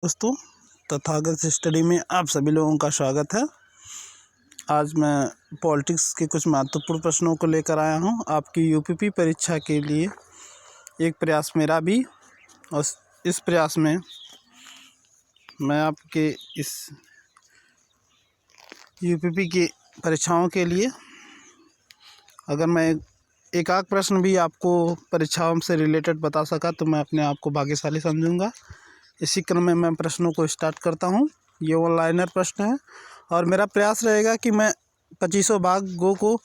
दोस्तों, तथागत स्टडी में आप सभी लोगों का स्वागत है। आज मैं पॉलिटिक्स के कुछ महत्वपूर्ण प्रश्नों को लेकर आया हूं आपकी यूपीपी परीक्षा के लिए। एक प्रयास मेरा भी, और इस प्रयास में मैं आपके इस यूपीपी की परीक्षाओं के लिए अगर मैं एक आध प्रश्न भी आपको परीक्षाओं से रिलेटेड बता सका तो मैं अपने आप को भाग्यशाली समझूंगा। इसी क्रम में मैं प्रश्नों को स्टार्ट करता हूं। ये ऑनलाइनर प्रश्न है और मेरा प्रयास रहेगा कि मैं 25 भागों को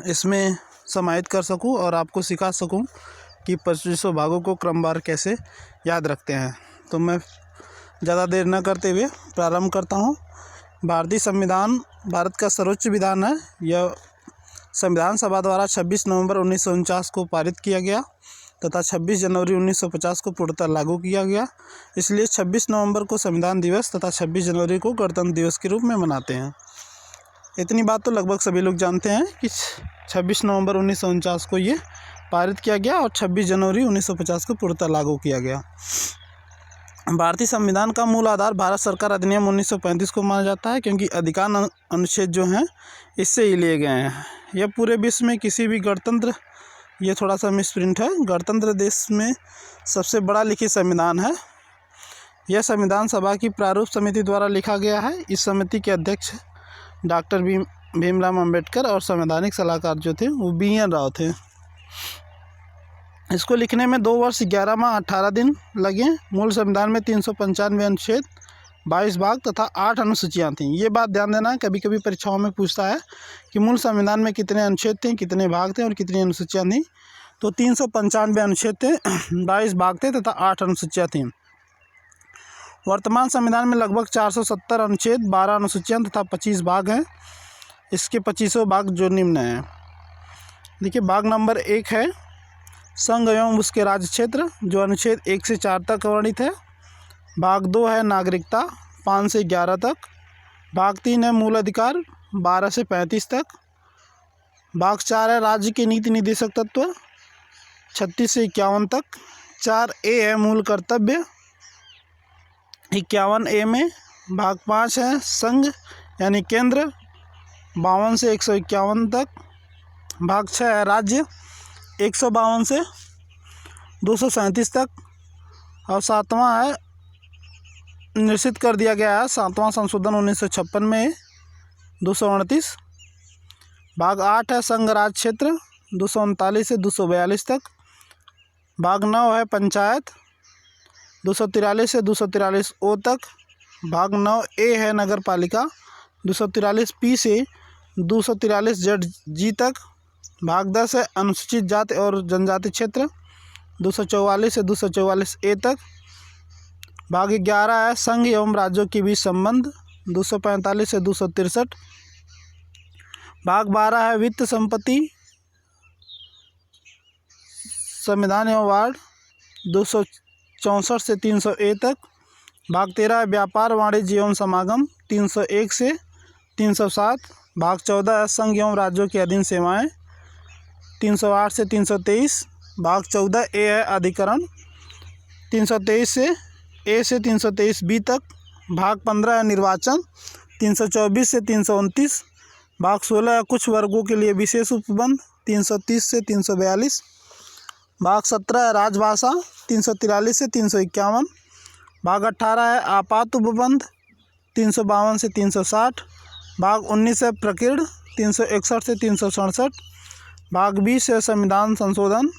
इसमें समाहित कर सकूं और आपको सिखा सकूं कि 25 भागों को क्रमवार कैसे याद रखते हैं। तो मैं ज़्यादा देर न करते हुए प्रारंभ करता हूं। भारतीय संविधान भारत का सर्वोच्च विधान है। यह संविधान सभा द्वारा 26 नवंबर 1949 को पारित किया गया तथा 26 जनवरी 1950 को पूर्णतः लागू किया गया। इसलिए 26 नवंबर को संविधान दिवस तथा 26 जनवरी को गणतंत्र दिवस के रूप में मनाते हैं। इतनी बात तो लगभग सभी लोग जानते हैं कि 26 नवंबर 1949 को ये पारित किया गया और 26 जनवरी 1950 को पूर्णतः लागू किया गया। भारतीय संविधान का मूल आधार भारत सरकार अधिनियम 1935 को माना जाता है, क्योंकि अधिकांश अनुच्छेद जो हैं इससे ही लिए गए हैं। यह पूरे विश्व में किसी भी गणतंत्र, ये थोड़ा सा मिसप्रिंट है, गणतंत्र देश में सबसे बड़ा लिखित संविधान है। यह संविधान सभा की प्रारूप समिति द्वारा लिखा गया है। इस समिति के अध्यक्ष डॉक्टर भीमराव अंबेडकर और संवैधानिक सलाहकार जो थे वो BN राव थे। इसको लिखने में 2 वर्ष 11 माह 18 दिन लगे। मूल संविधान में 395 अनुच्छेद, 22 भाग तथा 8 अनुसूचियाँ थीं। ये बात ध्यान देना, कभी कभी परीक्षाओं में पूछता है कि मूल संविधान में कितने अनुच्छेद थे, कितने भाग थे और कितनी अनुसूचियाँ थीं। तो 395 अनुच्छेद थे, 22 भाग थे तथा 8 अनुसूचियाँ थीं। वर्तमान संविधान में लगभग 470 अनुच्छेद, 12 अनुसूचियाँ तथा 25 भाग हैं। इसके 25 भाग जो निम्न हैं। देखिए, भाग नंबर 1 है संघ एवं उसके राज्य क्षेत्र, जो अनुच्छेद 1 से 4 तक वर्णित है। भाग 2 है नागरिकता, 5 से 11 तक। भाग 3 है मूल अधिकार, 12 से 35 तक। भाग 4 है राज्य के नीति निर्देशक तत्व, 36 से 51 तक। 4A है मूल कर्तव्य, 51A में। भाग 5 है संघ यानी केंद्र, 52 से 151 तक। भाग 6 है राज्य, 152 से 237 तक। और 7वां है, निश्चित कर दिया गया है 7वां संशोधन 1956 में, 238। भाग 8 है संघ राज्य क्षेत्र, 239 से 242 तक। भाग 9 है पंचायत, 243 से 243O तक। भाग 9A है नगर पालिका, 243P से 243ZG तक। भाग 10 है अनुसूचित जाति और जनजाति क्षेत्र, 244 से 244A तक। भाग 11 है संघ एवं राज्यों के बीच संबंध, 245 से 263। भाग 12 है वित्त संपत्ति, संविधान एवं वार्ड, 264 से 300A तक। भाग 13 है व्यापार वाणिज्य एवं समागम, 301 से 307। भाग 14 है संघ एवं राज्यों के अधीन सेवाएं, 308 से 323। भाग 14A है अधिकरण, 323 से A से 323B तक। भाग 15 है निर्वाचन, 324 से 329। भाग 16 है कुछ वर्गों के लिए विशेष उपबंध, 330 से 342। भाग 17 है राजभाषा, 343 से 351। भाग 18 है आपात उपबंध, 352 से 360। भाग 19 है प्रकीर्ण, 361 से 367। भाग 20 है संविधान संशोधन,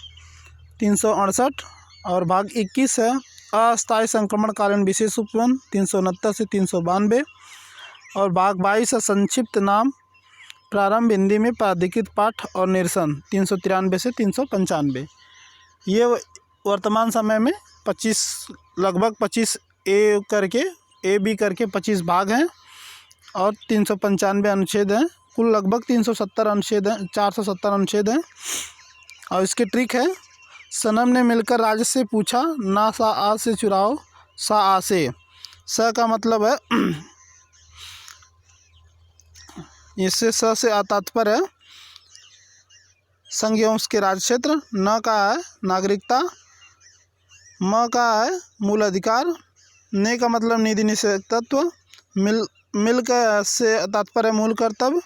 368। और भाग 21 है अस्थायी संक्रमणकालीन विशेष उपबंध, 369 से 392। और भाग 22 है संक्षिप्त नाम, प्रारंभ हिंदी में प्राधिकृत पाठ और निरसन, 393 से 395। ये वर्तमान समय में 25 लगभग 25A करके AB करके 25 भाग हैं और 395 अनुच्छेद हैं। कुल लगभग 370 अनुच्छेद हैं, 470 अनुच्छेद हैं। और इसकी ट्रिक है, सनम ने मिलकर राज से पूछा, ना सा आ से चुराओ, सा आ से। स का मतलब है इससे स से तात्पर्य है संघ एवं उसके राज्य क्षेत्र। न का है नागरिकता, म का है मूल अधिकार, ने का मतलब निधि निषेध तत्व, मिल का से तात्पर्य मूल कर्तव्य,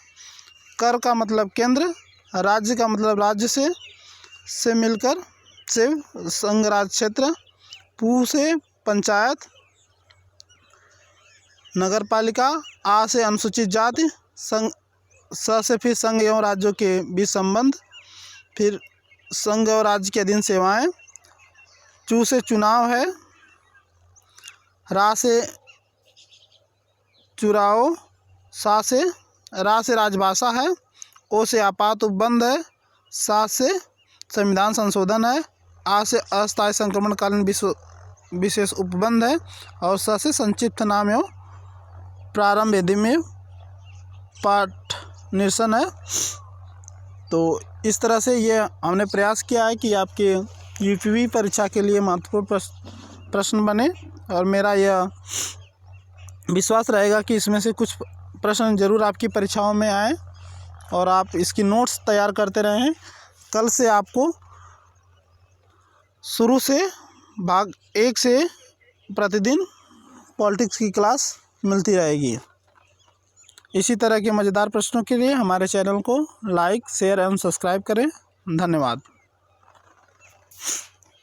कर का मतलब केंद्र, राज्य का मतलब राज्य से मिलकर से संघ राज्य क्षेत्र, पू से पंचायत नगर पालिका, आ से अनुसूचित जाति, संघ स से फिर संघ एवं राज्यों के बीच संबंध, फिर संघ और राज्य के अधीन सेवाएं, चू से चुनाव है, रा से चुराओ, रा से राजभाषा है, ओ से आपात उपबंध है, सा से संविधान संशोधन है, आ से अस्थायी संक्रमणकालीन विशेष उपबंध है, और स से संक्षिप्त नाम एवं प्रारंभ यदि में पाठ निरसन है। तो इस तरह से ये हमने प्रयास किया है कि आपके यूपीवी परीक्षा के लिए महत्वपूर्ण प्रश्न बने, और मेरा यह विश्वास रहेगा कि इसमें से कुछ प्रश्न जरूर आपकी परीक्षाओं में आए, और आप इसकी नोट्स तैयार करते रहें। कल से आपको शुरू से भाग 1 से प्रतिदिन पॉलिटिक्स की क्लास मिलती रहेगी। इसी तरह के मज़ेदार प्रश्नों के लिए हमारे चैनल को लाइक, शेयर एवं सब्सक्राइब करें। धन्यवाद।